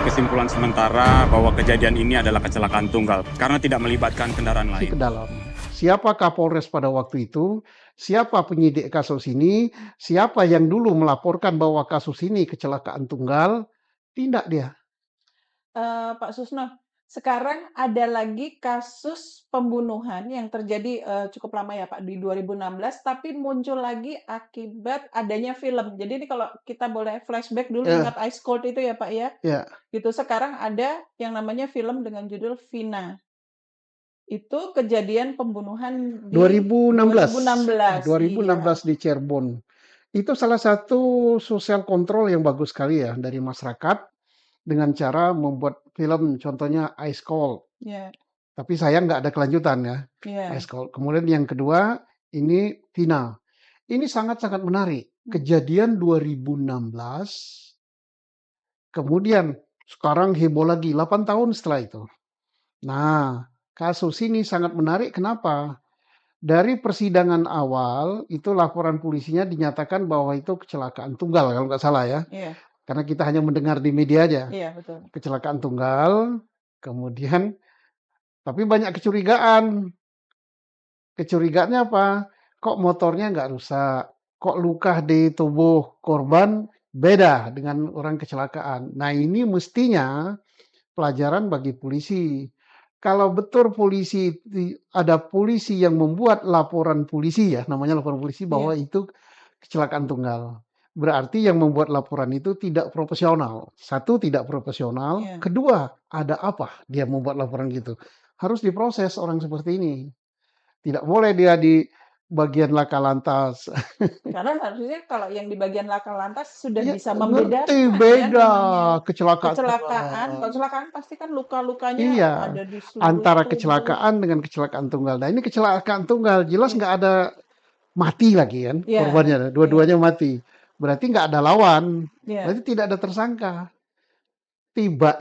Kesimpulan sementara bahwa kejadian ini adalah kecelakaan tunggal karena tidak melibatkan kendaraan Ke lain. dalam. Siapa Kapolres pada waktu itu? Siapa penyidik kasus ini? Siapa yang dulu melaporkan bahwa kasus ini kecelakaan tunggal? Tindak dia. Pak Susno, sekarang ada lagi kasus pembunuhan yang terjadi, cukup lama ya Pak, di 2016, tapi muncul lagi akibat adanya film. Jadi ini kalau kita boleh flashback dulu Ya, ingat Ice Cold itu ya Pak ya, ya. gitu. Sekarang ada yang namanya film dengan judul Vina. Itu kejadian pembunuhan di 2016. 2016, 2016 iya. di Cirebon. Itu salah satu sosial kontrol yang bagus sekali ya dari masyarakat dengan cara membuat film contohnya Ice Cold. Iya, Tapi sayang nggak ada kelanjutan ya. Ice iya. Cold. Kemudian yang kedua ini Vina. Ini sangat-sangat menarik. Hmm. Kejadian 2016, kemudian sekarang heboh lagi 8 tahun setelah itu. Nah, kasus ini sangat menarik kenapa? Dari persidangan awal itu laporan polisinya dinyatakan bahwa itu kecelakaan tunggal kalau nggak salah ya. Iya, Karena kita hanya mendengar di media aja. iya betul. Kecelakaan tunggal, kemudian tapi banyak kecurigaan. Kecurigaannya apa? Kok motornya nggak rusak? Kok luka di tubuh korban beda dengan orang kecelakaan? Nah, ini mestinya pelajaran bagi polisi. Kalau betul ada polisi yang membuat laporan polisi ya, namanya laporan polisi bahwa Iya, itu kecelakaan tunggal. Berarti yang membuat laporan itu tidak profesional. Satu, tidak profesional. iya. Kedua, ada apa dia membuat laporan gitu. Harus diproses orang seperti ini. Tidak boleh dia di bagian laka lantas. Karena harusnya kalau yang di bagian laka lantas sudah Ya, bisa ngerti membedakan ya beda namanya kecelakaan kecelakaan. Kalau tunggal. kecelakaan pasti kan luka-lukanya Iya, ada di seluruh antara tubuh. kecelakaan dengan kecelakaan tunggal. Nah, ini kecelakaan tunggal, jelas Iya, nggak ada mati lagi kan iya, korbannya, iya, dua-duanya mati. Berarti nggak ada lawan, berarti iya. tidak ada tersangka. Tiba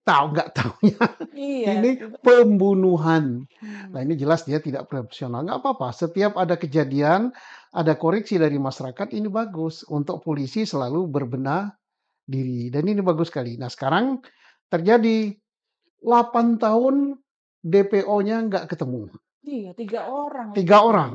tahu nggak taunya Iya, ini tiba pembunuhan. Nah, hmm, ini jelas dia tidak profesional. Nggak apa-apa, setiap ada kejadian, ada koreksi dari masyarakat, ini bagus untuk polisi selalu berbenah diri. Dan ini bagus sekali. Nah, sekarang terjadi 8 tahun DPO-nya nggak ketemu. iya 3 orang lagi 3 itu. orang.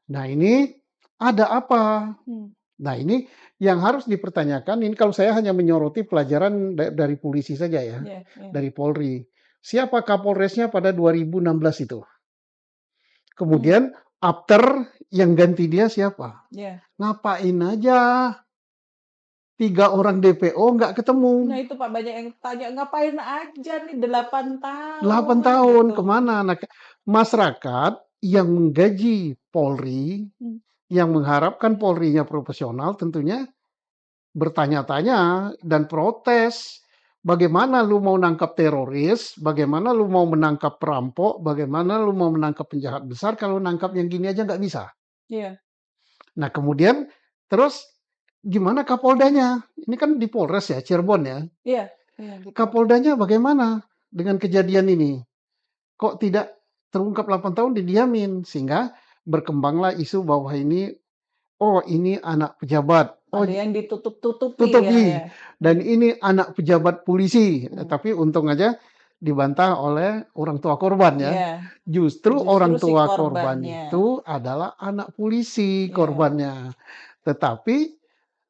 Nah, ini ada apa? Hmm, Nah, ini yang harus dipertanyakan, ini kalau saya hanya menyoroti pelajaran dari polisi saja ya, iya, iya, dari Polri. Siapa Kapolresnya pada 2016 itu? hmm, Kemudian after yang ganti dia siapa? iya. Ngapain aja 3 orang DPO nggak Nah ketemu? itu Pak banyak yang tanya, "Ngapain aja nih 8 8 tahun?" tahun Gitu. kemana? Nah, masyarakat yang menggaji Polri, Hmm, yang mengharapkan Polrinya profesional tentunya bertanya-tanya dan protes. Bagaimana lu mau nangkap teroris? Bagaimana lu mau menangkap perampok? Bagaimana lu mau menangkap penjahat besar kalau nangkap yang gini aja nggak bisa? iya, Nah, kemudian terus gimana Kapoldanya? Ini kan di Polres ya, Cirebon ya. iya, iya gitu. Kapoldanya bagaimana dengan kejadian ini? Kok tidak terungkap 8 tahun didiamin? Sehingga berkembanglah isu bahwa ini, oh ini anak pejabat, oh Ada yang ditutup-tutupi ya tutupi, ya. dan Hmm, ini anak pejabat polisi. hmm. Tapi untung aja dibantah oleh orang tua korban ya. Iya, Justru justru orang si tua korban korbannya. itu adalah anak polisi Iya, korbannya. Tetapi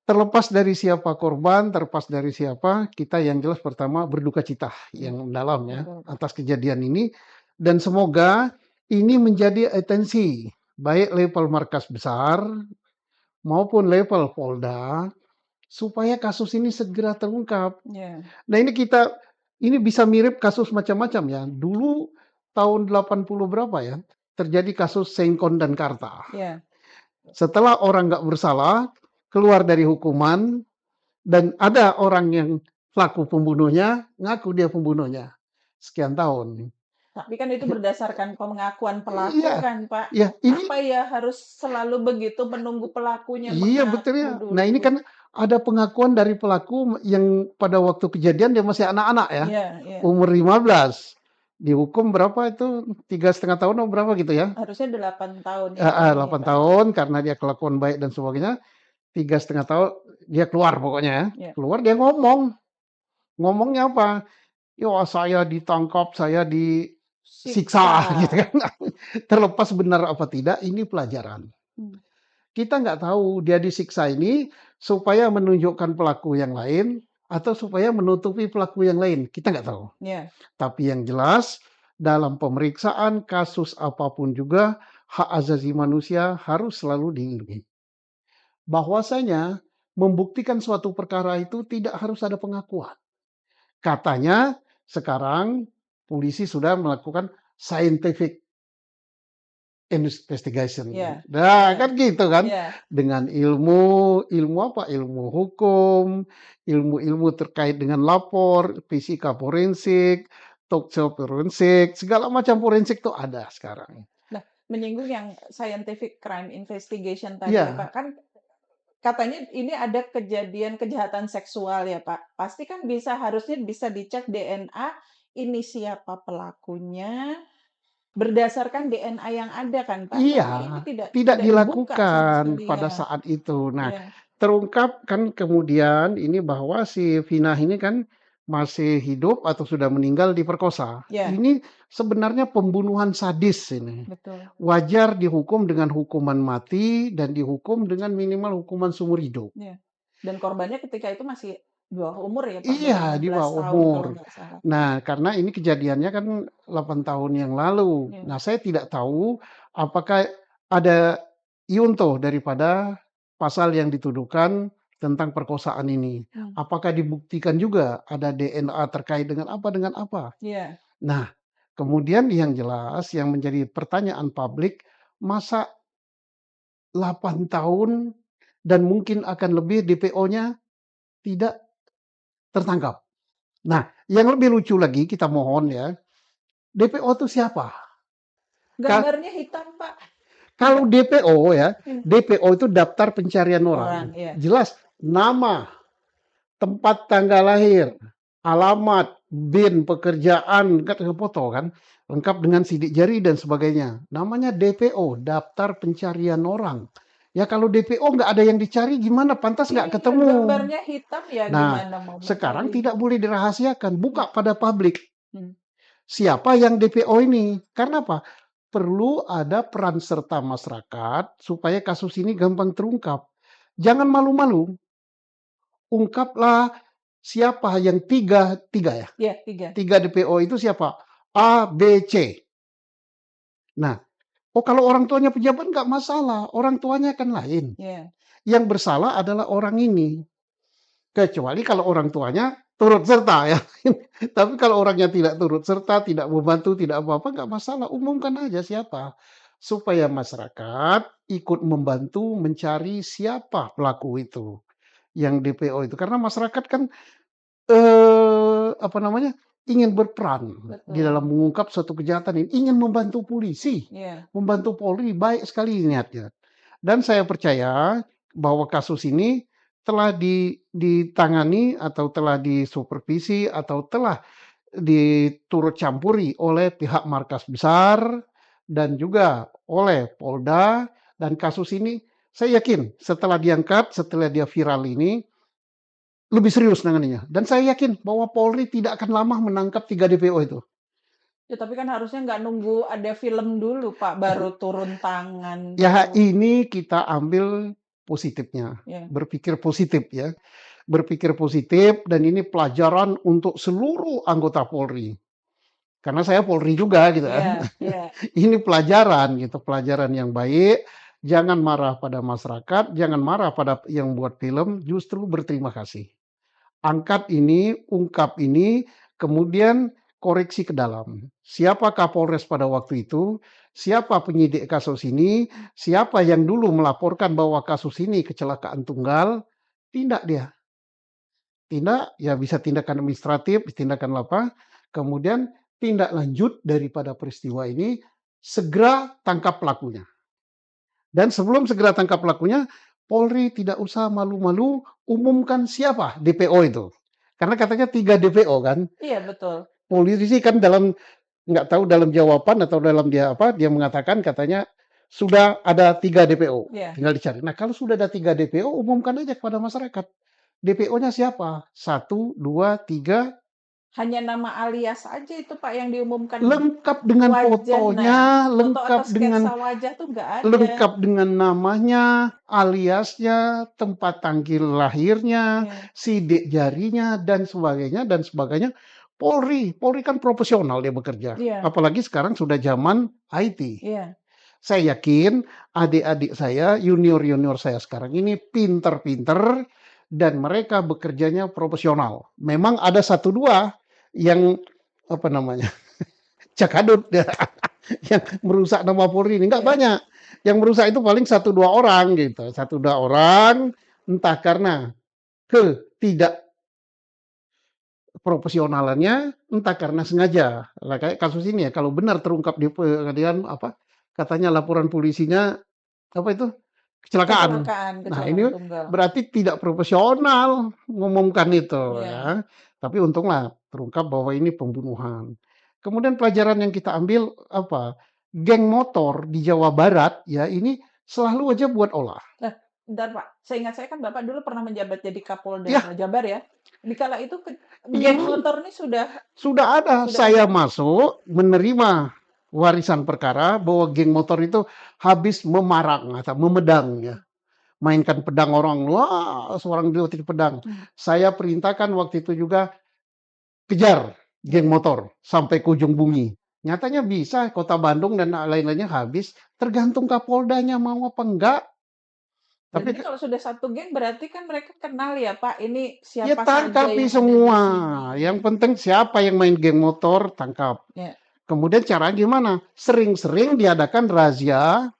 terlepas dari siapa korban, terlepas dari siapa, kita yang jelas pertama berduka cita iya, yang mendalam ya betul Pak. atas kejadian ini, dan semoga ini menjadi atensi baik level markas besar maupun level Polda supaya kasus ini segera terungkap. Iya, Nah, ini bisa mirip kasus macam-macam ya. Dulu tahun 80 berapa ya, terjadi kasus Sengkon dan Karta. iya. Setelah orang nggak bersalah, keluar dari hukuman, dan ada orang yang pelaku pembunuhnya, ngaku dia pembunuhnya. Sekian tahun. Tapi kan itu berdasarkan pengakuan pelaku Iya, kan, Pak. iya, ini Apa ya harus selalu begitu menunggu pelakunya iya betul mengaku ya. Nah, ini dulu? kan ada pengakuan dari pelaku yang pada waktu kejadian dia masih anak-anak ya, Iya, iya. umur 15. Dihukum berapa itu, 3,5 tahun atau berapa gitu ya? Harusnya 8 tahun ya ininya, 8 Pak. tahun karena dia kelakuan baik dan sebagainya, 3,5 tahun dia keluar pokoknya ya. Iya. Keluar dia ngomong, Ngomongnya apa? "Ya saya ditangkap, saya Siksa. disiksa," gitu kan. Terlepas benar apa tidak, ini pelajaran. Hmm. Kita nggak tahu dia disiksa ini supaya menunjukkan pelaku yang lain atau supaya menutupi pelaku yang lain, kita nggak tahu. Ya, Tapi yang jelas dalam pemeriksaan kasus apapun juga hak asasi manusia harus selalu dilindungi. Bahwasanya membuktikan suatu perkara itu tidak harus ada pengakuan. Katanya sekarang polisi sudah melakukan scientific investigation. ya, Nah, ya, kan gitu kan. ya, Dengan ilmu apa? Ilmu hukum, ilmu-ilmu terkait dengan lapor, fisika forensik, tokso forensik, segala macam forensik itu ada sekarang. Nah, menyinggung yang scientific crime investigation tadi ya Iya, Pak, kan katanya ini ada kejadian kejahatan seksual ya Pak. Pasti kan harusnya bisa dicek DNA, ini siapa pelakunya, berdasarkan DNA yang ada kan Pak. iya, Tapi ini tidak tidak tidak dibuka sama dilakukan sekali pada ya. saat itu. Nah, Ya, terungkap kan kemudian ini bahwa si Vina ini kan masih hidup atau sudah meninggal diperkosa. ya, Ini sebenarnya pembunuhan sadis ini. betul. Wajar dihukum dengan hukuman mati dan dihukum dengan minimal hukuman seumur hidup. Ya. Dan korbannya ketika itu masih di bawah umur ya Pak, baru Iya, di 16 bawah tahun umur. kalau nggak salah. Nah, karena ini kejadiannya kan 8 tahun yang lalu. Ya, Nah, saya tidak tahu apakah ada iuntuh daripada pasal yang dituduhkan tentang perkosaan ini. hmm, Apakah dibuktikan juga ada DNA terkait dengan apa dengan apa? ya, Nah, kemudian yang jelas yang menjadi pertanyaan publik, masa 8 tahun dan mungkin akan lebih DPO-nya tidak tertangkap. Nah, yang lebih lucu lagi kita mohon ya, DPO itu siapa? Ka gambarnya hitam Pak. kalau DPO ya, Hmm, DPO itu daftar pencarian orang, orang. ya, Jelas nama, tempat tanggal lahir, alamat, BIN, pekerjaan, kan foto kan, lengkap dengan sidik jari dan sebagainya. Namanya DPO, daftar pencarian orang. Ya kalau DPO nggak ada yang dicari gimana? Pantas nggak iya, ketemu. gambarnya hitam ya Nah, gimana mau sekarang mencari. tidak boleh dirahasiakan, Hmm, buka pada publik. hmm, Siapa yang DPO ini? Karena apa? Perlu ada peran serta masyarakat supaya kasus ini gampang terungkap. Jangan malu-malu, ungkaplah siapa yang tiga ya. ya 3. Tiga DPO itu siapa? A, B, C. Nah, oh kalau orang tuanya pejabat nggak masalah, orang tuanya kan lain. Ya, Yang bersalah adalah orang ini. Kecuali kalau orang tuanya turut serta ya. Tapi kalau orangnya tidak turut serta, tidak membantu, tidak apa-apa, nggak masalah. Umumkan aja siapa. Supaya masyarakat ikut membantu mencari siapa pelaku itu. Yang DPO itu. Karena masyarakat kan, apa namanya, ingin berperan di dalam betul. mengungkap suatu kejahatan ini. Ingin membantu polisi, Ya, membantu Polri, baik sekali niatnya. Dan saya percaya bahwa kasus ini telah ditangani atau telah disupervisi atau telah diturut campuri oleh pihak markas besar dan juga oleh Polda, dan kasus ini saya yakin setelah diangkat, setelah dia viral ini lebih serius nanganinya, dan saya yakin bahwa Polri tidak akan lama menangkap 3 DPO itu. ya tapi kan harusnya nggak nunggu ada film dulu Pak, baru turun tangan Ya tuh. ini kita ambil positifnya, Ya, berpikir positif ya. Berpikir positif dan ini pelajaran untuk seluruh anggota Polri. Karena saya Polri juga gitu kan. ya, ya, Ini pelajaran gitu, pelajaran yang baik. Jangan marah pada masyarakat, jangan marah pada yang buat film, justru berterima kasih. Angkat ini, ungkap ini, kemudian koreksi ke dalam. Siapa Kapolres pada waktu itu, siapa penyidik kasus ini, siapa yang dulu melaporkan bahwa kasus ini kecelakaan tunggal, tindak dia. Tindak, ya bisa tindakan administratif, tindakan apa, kemudian tindak lanjut daripada peristiwa ini, segera tangkap pelakunya. Dan sebelum segera tangkap pelakunya, Polri tidak usah malu-malu umumkan siapa DPO itu. Karena katanya 3 DPO kan. iya betul. Polisi kan dalam nggak tahu dalam jawaban atau dalam dia apa, dia mengatakan katanya sudah ada 3 DPO, Ya, tinggal dicari. Nah kalau sudah ada 3 DPO, umumkan aja kepada masyarakat. DPO-nya siapa? 1, 2, 3, Hanya nama alias aja itu Pak yang diumumkan. lengkap dengan Wajah, fotonya, foto atau sketsa wajah tuh nggak ada. lengkap dengan namanya, aliasnya, tempat tanggal lahirnya, Iya, sidik jarinya, dan sebagainya. Polri kan profesional dia bekerja. iya, Apalagi sekarang sudah zaman IT. iya, Saya yakin adik-adik saya, junior-junior saya sekarang ini pinter-pinter dan mereka bekerjanya profesional. Memang ada satu dua yang apa namanya cakadut yang merusak nama Polri ini nggak iya. banyak. Yang merusak itu paling satu dua orang gitu, satu dua orang entah karena tidak profesionalannya, entah karena sengaja. Lah kayak kasus ini ya, kalau benar terungkap di pengadilan apa katanya laporan polisinya apa itu kecelakaan. Nah Kecelakaan ini tunggal. berarti tidak profesional ngumumkan itu Iya, ya. Tapi untunglah terungkap bahwa ini pembunuhan. Kemudian pelajaran yang kita ambil apa? Geng motor di Jawa Barat ya ini selalu aja buat olah. nah, bentar Pak, seingat saya kan Bapak dulu pernah menjabat jadi Ya, Kapolda Jabar ya. Dikala itu geng ini motor ini sudah ada. sudah Saya ada. masuk menerima warisan perkara bahwa geng motor itu habis memarang atau memedang ya. Mainkan pedang orang, wah seorang dililit pedang. Hmm, Saya perintahkan waktu itu juga kejar geng iya. motor sampai ke ujung bumi. Nyatanya bisa kota Bandung dan lain-lainnya habis, tergantung Kapoldanya mau apa enggak. Tapi Berarti kalau sudah satu geng berarti kan mereka kenal ya Pak, ini ya siapa saja tangkapi yang ada di semua. sini. Yang penting siapa yang main geng motor tangkap. Ya, Kemudian caranya gimana? Sering-sering diadakan razia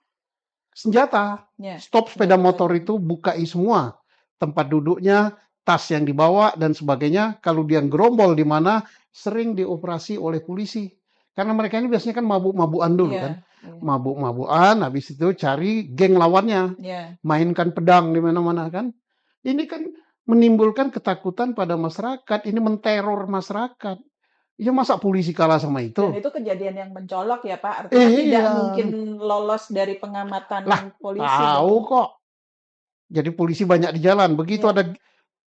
senjata. ya, Stop sepeda senjata motor tajam. itu, bukai semua. Tempat duduknya, tas yang dibawa, dan sebagainya. Kalau dia gerombol di mana, sering dioperasi oleh polisi. Karena mereka ini biasanya kan mabuk-mabukan dulu Iya, kan. iya, Mabuk-mabukan, habis itu cari geng lawannya. iya. Mainkan pedang di mana-mana kan. Ini kan menimbulkan ketakutan pada masyarakat. Ini menteror masyarakat. Ya masa polisi kalah sama Dan itu? itu kejadian yang mencolok ya Pak, artinya tidak Iya. mungkin lolos dari Lah, pengamatan polisi tahu dong. kok. Jadi polisi banyak di jalan. Begitu Iya, ada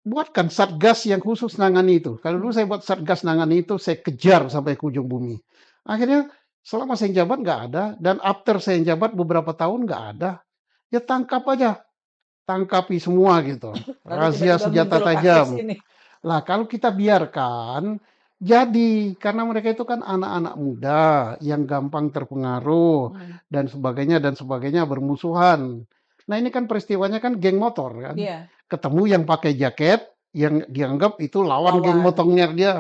buatkan satgas yang khusus nangani itu. Kalau dulu hmm, saya buat satgas nangani itu, saya kejar sampai ke ujung bumi. Akhirnya selama saya jabat nggak ada, dan after saya jabat beberapa tahun nggak ada. Ya tangkap aja, tangkapi semua gitu. lalu Razia tiba-tiba senjata muncul kasus tajam. ini. Lah kalau kita biarkan, jadi karena mereka itu kan anak-anak muda yang gampang terpengaruh Hmm, dan sebagainya bermusuhan. Nah ini kan peristiwanya kan geng motor kan. iya, Ketemu yang pakai jaket yang dianggap itu lawan geng lawan. motornya dia.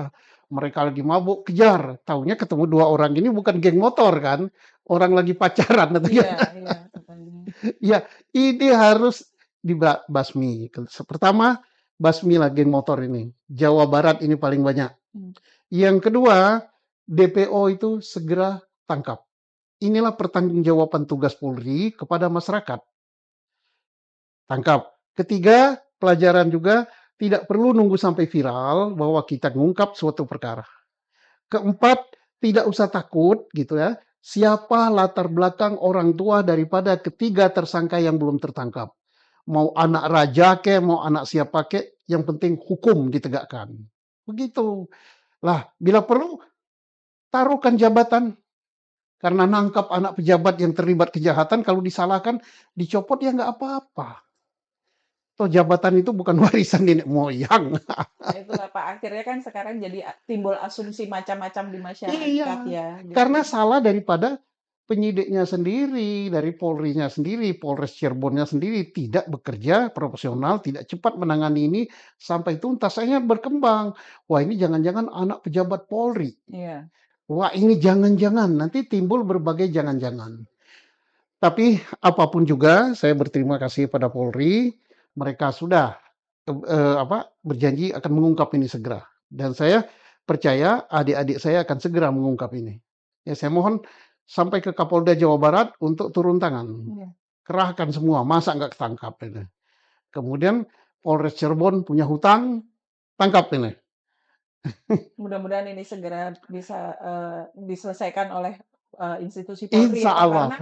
Mereka lagi mabuk, kejar. Taunya ketemu dua orang ini bukan geng motor kan. Orang lagi pacaran atau Iya, gimana. iya, katanya. Ya, ini harus dibasmi. Pertama, basmilah geng motor ini. Jawa Barat ini paling banyak. Hmm, Yang kedua, DPO itu segera tangkap. Inilah pertanggungjawaban tugas Polri kepada masyarakat. Tangkap. Ketiga, pelajaran juga tidak perlu nunggu sampai viral bahwa kita mengungkap suatu perkara. Keempat, tidak usah takut gitu ya. Siapa latar belakang orang tua daripada ketiga tersangka yang belum tertangkap. Mau anak raja ke, mau anak siapa ke, yang penting hukum ditegakkan. Begitu. Lah, bila perlu taruhkan jabatan karena nangkap anak pejabat yang terlibat kejahatan, kalau disalahkan dicopot ya nggak apa-apa. Toh jabatan itu bukan warisan nenek moyang. nah itulah Pak, akhirnya kan sekarang jadi timbul asumsi macam-macam di masyarakat Iya, ya, karena gitu. salah daripada penyidiknya sendiri, dari Polrinya sendiri, Polres Cirebonnya sendiri tidak bekerja profesional, tidak cepat menangani ini sampai tuntas. Akhirnya berkembang. Wah ini jangan-jangan anak pejabat Polri. Iya, Wah ini jangan-jangan, nanti timbul berbagai jangan-jangan. Tapi apapun juga, saya berterima kasih pada Polri. Mereka sudah berjanji akan mengungkap ini segera. Dan saya percaya adik-adik saya akan segera mengungkap ini. Ya, saya mohon sampai ke Kapolda Jawa Barat untuk turun tangan. iya. Kerahkan semua, masa nggak ketangkap ini. Kemudian Polres Cirebon punya hutang, tangkap ini. Mudah-mudahan ini segera bisa diselesaikan oleh institusi Polri Insya ya Pak, Allah. karena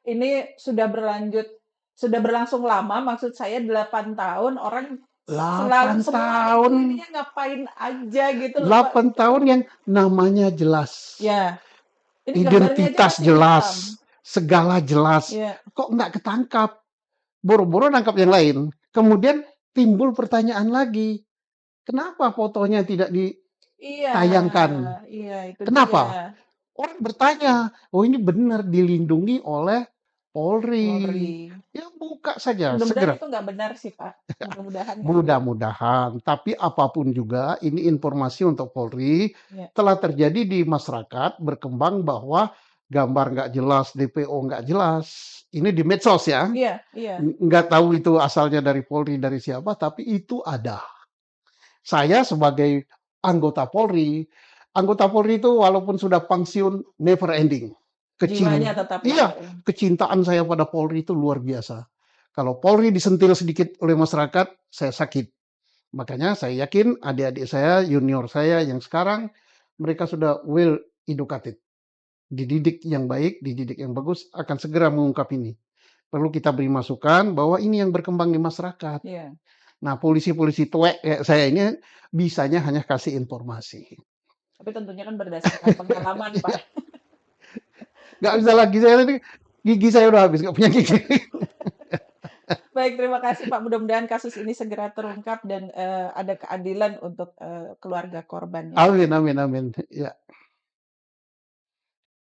ini sudah berlangsung lama, maksud saya 8 tahun orang 8 semua itu tahun. ininya ngapain aja gitu loh, Pak. 8 tahun yang namanya jelas. Ya, ini gambarnya aja Identitas masih jelas, hitam. segala jelas. Ya, Kok nggak ketangkap? Boro-boro nangkap yang lain. Kemudian timbul pertanyaan lagi, kenapa fotonya tidak iya, ditayangkan? iya itu dia. Kenapa? Orang bertanya, oh ini benar dilindungi oleh Polri. Polri. Ya buka saja, Mudah-mudahan segera. itu nggak benar sih, Pak. Mudah-mudahan nggak benar. Mudah-mudahan. Tapi apapun juga, ini informasi untuk Polri. Ya. Telah terjadi di masyarakat berkembang bahwa gambar nggak jelas, DPO nggak jelas. Ini di medsos ya. Iya, iya. Nggak tahu itu asalnya dari Polri, dari siapa, tapi itu ada. Saya sebagai anggota Polri itu walaupun sudah pensiun never ending. Jiwanya tetap Iya, ada ya. kecintaan saya pada Polri itu luar biasa. Kalau Polri disentil sedikit oleh masyarakat, saya sakit. Makanya saya yakin adik-adik saya, junior saya yang sekarang, mereka sudah well educated. Dididik yang baik, dididik yang bagus, akan segera mengungkap ini. Perlu kita beri masukan bahwa ini yang berkembang di masyarakat. Iya. Nah, polisi-polisi tuwek kayak saya ini bisanya hanya kasih informasi. Tapi tentunya kan berdasarkan pengalaman, Pak. Iya, nggak bisa lagi saya tadi gigi saya udah habis, nggak punya gigi. Baik, terima kasih Pak. Mudah-mudahan kasus ini segera terungkap dan ada keadilan untuk keluarga korbannya. Amin, amin, amin. Ya.